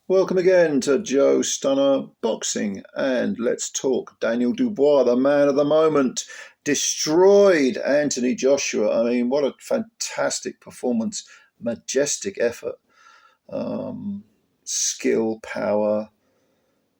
Welcome again to Joe Stunner Boxing, and let's talk Daniel Dubois, the man of the moment. Destroyed Anthony Joshua. I mean, what a fantastic performance, majestic effort, skill, power,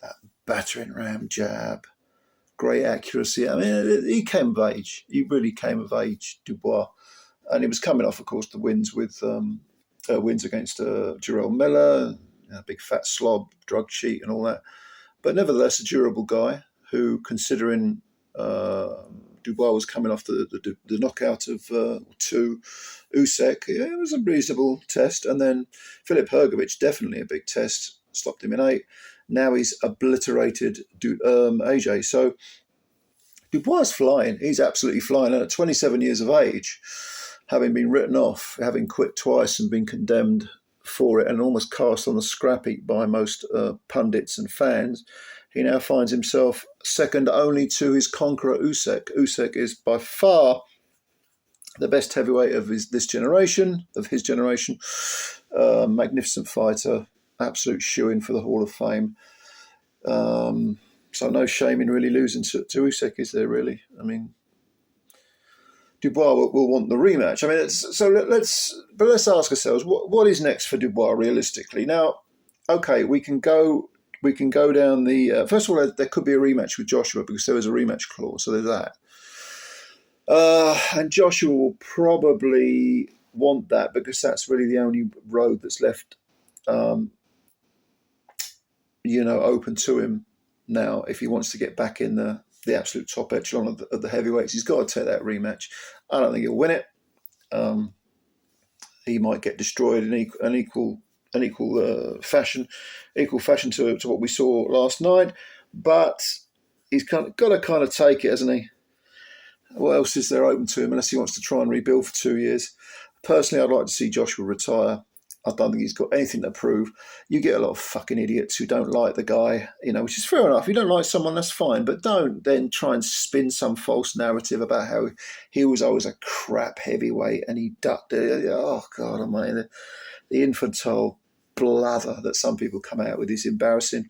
that battering ram jab, great accuracy. I mean, he came of age. He really came of age, Dubois, and he was coming off, of course, the wins with wins against Jarrell Miller. Big fat slob, drug cheat, and all that. But nevertheless, a durable guy who, considering Dubois was coming off the knockout of two Usyk, it was a reasonable test. And then Filip Hrgović, definitely a big test, stopped him in 8. Now he's obliterated AJ. So Dubois is flying. He's absolutely flying. And at 27 years of age, having been written off, having quit twice and been condemned for it and almost cast on the scrap heap by most pundits and fans, he now finds himself second only to his conqueror Usyk. Usyk is by far the best heavyweight of his generation. Magnificent fighter, absolute shoo-in for the Hall of Fame. So no shame in really losing to Usyk, is there really? I mean, Dubois will want the rematch. I mean, let's ask ourselves what is next for Dubois realistically. Now, okay, we can go down the first of all, there could be a rematch with Joshua because there was a rematch clause, so there's that. And Joshua will probably want that because that's really the only road that's left, open to him now if he wants to get back in the absolute top echelon of the heavyweights. He's got to take that rematch. I don't think he'll win it. He might get destroyed in equal fashion to what we saw last night. But he's got to kind of take it, hasn't he? What else is there open to him unless he wants to try and rebuild for 2 years? Personally, I'd like to see Joshua retire. I don't think he's got anything to prove. You get a lot of fucking idiots who don't like the guy, which is fair enough. If you don't like someone, that's fine. But don't then try and spin some false narrative about how he was always a crap heavyweight and he ducked it. Oh, God almighty. The infantile blather that some people come out with is embarrassing.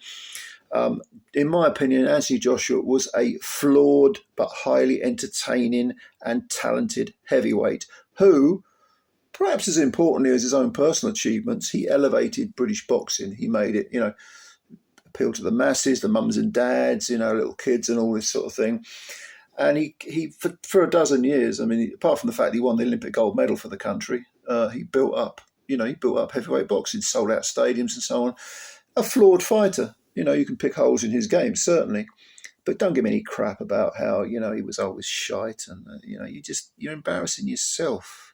In my opinion, Anthony Joshua was a flawed but highly entertaining and talented heavyweight who, perhaps as importantly as his own personal achievements, he elevated British boxing. He made it, appeal to the masses, the mums and dads, little kids and all this sort of thing. And he for a dozen years, I mean, apart from the fact that he won the Olympic gold medal for the country, he built up heavyweight boxing, sold out stadiums and so on. A flawed fighter. You can pick holes in his game, certainly. But don't give me any crap about how, he was always shite and, you're embarrassing yourself.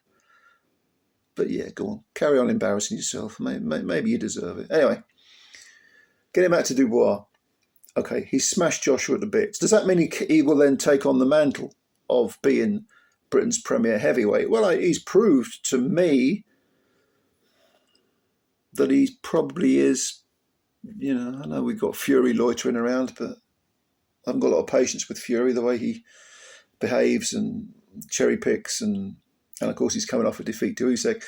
But yeah, go on. Carry on embarrassing yourself. Maybe you deserve it. Anyway, getting back to Dubois. Okay, he smashed Joshua to bits. Does that mean he will then take on the mantle of being Britain's premier heavyweight? Well, he's proved to me that he probably is. I know we've got Fury loitering around, but I haven't got a lot of patience with Fury, the way he behaves and cherry picks and of course, he's coming off a defeat to Usyk.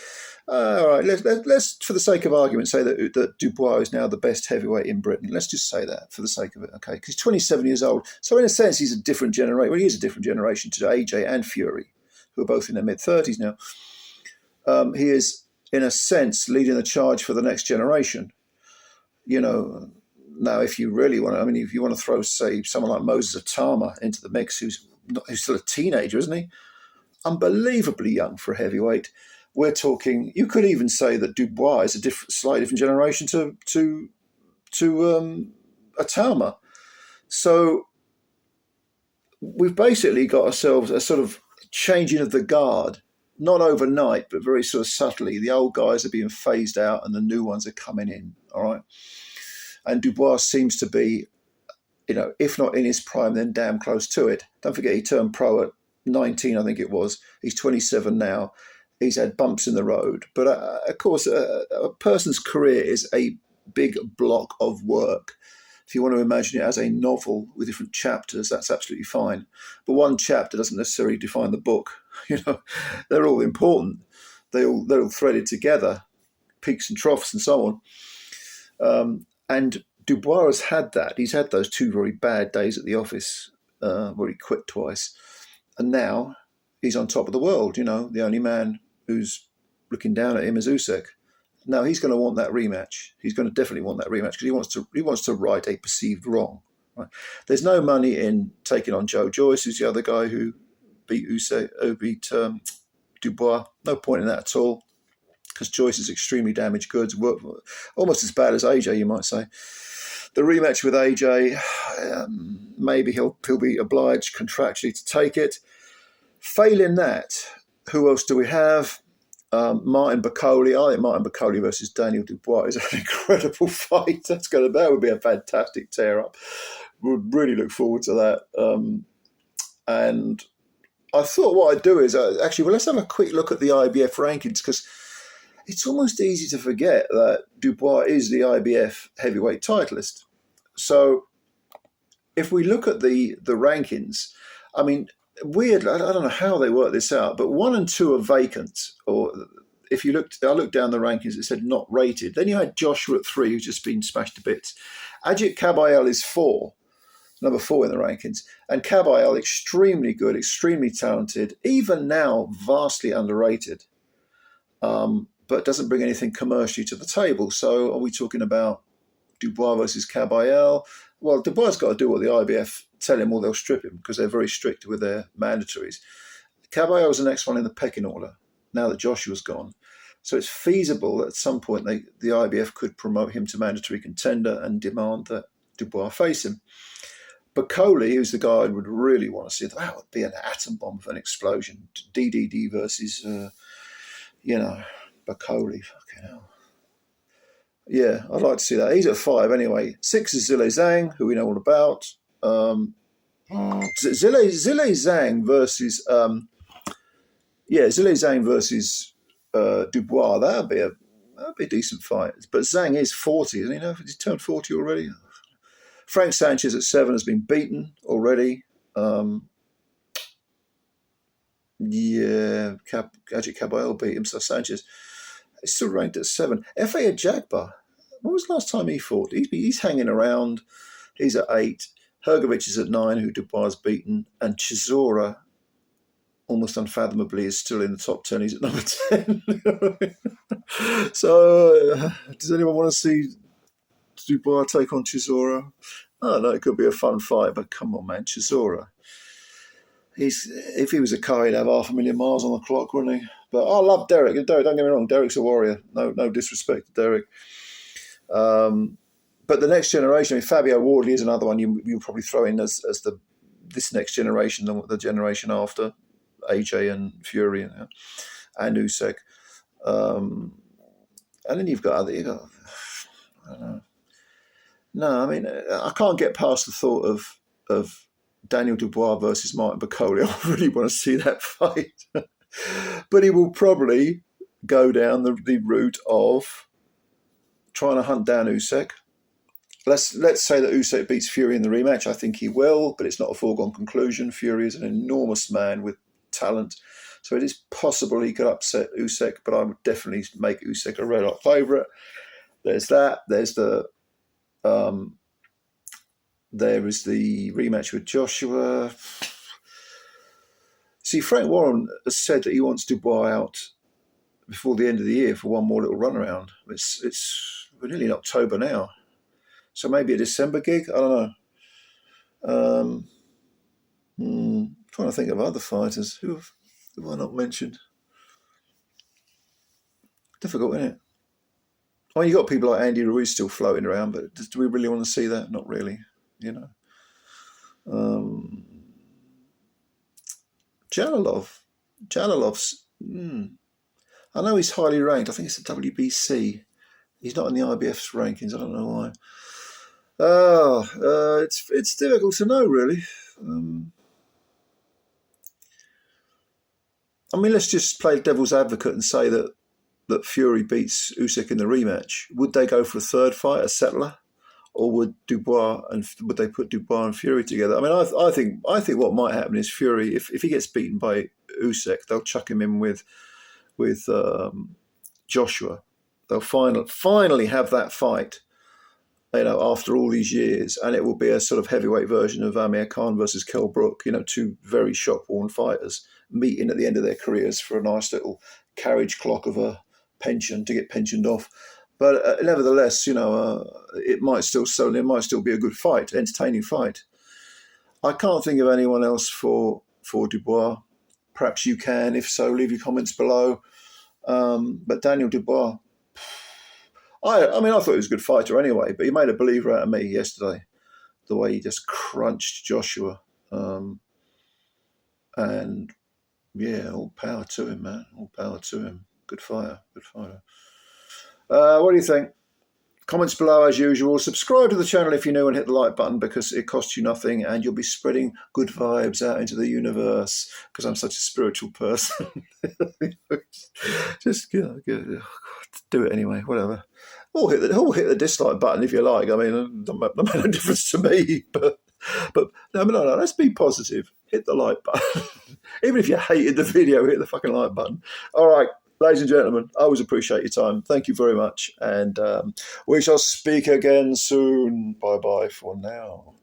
All right, let's, for the sake of argument, say that Dubois is now the best heavyweight in Britain. Let's just say that for the sake of it, okay? Because he's 27 years old. So in a sense, he's a different generation. Well, he is a different generation to AJ and Fury, who are both in their mid-30s now. He is, in a sense, leading the charge for the next generation. Now, if you really want to, if you want to throw, say, someone like Moses Atama into the mix, who's still a teenager, isn't he? Unbelievably young for a heavyweight. We're talking. You could even say that Dubois is a slightly different generation to Atama. So we've basically got ourselves a sort of changing of the guard, not overnight, but very sort of subtly. The old guys are being phased out, and the new ones are coming in. All right, and Dubois seems to be, if not in his prime, then damn close to it. Don't forget, he turned pro at 19, I think it was. He's 27 now. He's had bumps in the road. But of course, a person's career is a big block of work. If you want to imagine it as a novel with different chapters, that's absolutely fine. But one chapter doesn't necessarily define the book. They're all important. They're all threaded together, peaks and troughs and so And Dubois has had that. He's had those 2 very bad days at the office where he quit twice. And now he's on top of the world, the only man who's looking down at him is Usyk. Now he's going to want that rematch. He's going to definitely want that rematch because he wants to right a perceived wrong. Right? There's no money in taking on Joe Joyce, who's the other guy who beat Dubois. No point in that at all, because Joyce is extremely damaged goods, almost as bad as AJ, you might say. The rematch with AJ, maybe he'll be obliged contractually to take it. Failing that, who else do we have? Martin Bakolie. I think Martin Bakolie versus Daniel Dubois is an incredible fight. That would be a fantastic tear-up. Would really look forward to that. And I thought what I'd do is let's have a quick look at the IBF rankings, because it's almost easy to forget that Dubois is the IBF heavyweight titleist. So if we look at the rankings, I mean, weird, I don't know how they work this out, but 1 and 2 are vacant. Or if you I looked down the rankings, it said not rated. Then you had Joshua at 3, who's just been smashed to bits. Ajit Kabayel is 4. Number 4 in the rankings. And Kabayel, extremely good, extremely talented, even now vastly underrated, but doesn't bring anything commercially to the table. So are we talking about Dubois versus Kabayel? Well, Dubois has got to do what the IBF tell him, or they'll strip him, because they're very strict with their mandatories. Kabayel is the next one in the pecking order, now that Joshua's gone. So it's feasible that at some point the IBF could promote him to mandatory contender and demand that Dubois face him. Bakolie, who's the guy I would really want to see, that would be an atom bomb of an explosion. DDD versus, Bakolie. Fucking hell. Yeah, I'd like to see that. He's at 5 anyway. 6 is Zhilei Zhang, who we know all about. Zhilei Zhang versus Dubois. That'd be a decent fight. But Zhang is 40, isn't he? He's turned 40 already. Frank Sanchez at 7 has been beaten already. Ajit Kabayel beat him, so Sanchez is still ranked at 7. F.A. Ajagba, when was the last time he fought? He's hanging around. He's at 8. Hrgovic is at 9, who Dubois has beaten. And Chisora, almost unfathomably, is still in the top 10. He's at number 10. So, does anyone want to see Dubois take on Chisora? Oh, no, it could be a fun fight, but come on, man, Chisora. If he was a car, he'd have 500,000 miles on the clock, wouldn't he? But I love Derek. Don't get me wrong, Derek's a warrior. No disrespect to Derek. But the next generation, Fabio Wardley is another one you'll probably throw in as this next generation, the generation after AJ and Fury and Usyk. And then you've got I don't know. No, I mean, I can't get past the thought of Daniel Dubois versus Martin Bakolie. I really want to see that fight. But he will probably go down the route of trying to hunt down Usyk. Let's say that Usyk beats Fury in the rematch. I think he will, but it's not a foregone conclusion. Fury is an enormous man with talent, so it is possible he could upset Usyk, but I would definitely make Usyk a red hot favourite. There's that. There is the rematch with Joshua. See, Frank Warren has said that he wants Dubois out before the end of the year for one more little run around. We're nearly in October now, so maybe a December gig. I don't know. Trying to think of other fighters who have I not mentioned. Difficult, isn't it? I mean, you got people like Andy Ruiz still floating around, but do we really want to see that? Not really, Jalalov's. I know he's highly ranked. I think it's the WBC. He's not in the IBF's rankings. I don't know why. It's difficult to know, really. I mean, let's just play devil's advocate and say that Fury beats Usyk in the rematch. Would they go for a third fight, a settler, or would they put Dubois and Fury together? I mean, I think what might happen is Fury, if he gets beaten by Usyk, they'll chuck him in with Joshua. They'll finally have that fight, after all these years, and it will be a sort of heavyweight version of Amir Khan versus Kell Brook, two very shop-worn fighters meeting at the end of their careers for a nice little carriage clock of a pension to get pensioned off. But nevertheless, it might still be a good fight, entertaining fight. I can't think of anyone else for Dubois. Perhaps you can. If so, leave your comments below. But Daniel Dubois, I thought he was a good fighter anyway, but he made a believer out of me yesterday, the way he just crunched Joshua. And yeah, all power to him, man. All power to him. Good fighter. What do you think? Comments below as usual. Subscribe to the channel if you're new and hit the like button because it costs you nothing and you'll be spreading good vibes out into the universe because I'm such a spiritual person. Just do it anyway, whatever. Or hit the dislike button if you like. I mean, it don't make no difference to me. But no, let's be positive. Hit the like button. Even if you hated the video, hit the fucking like button. All right. Ladies and gentlemen, I always appreciate your time. Thank you very much. And we shall speak again soon. Bye-bye for now.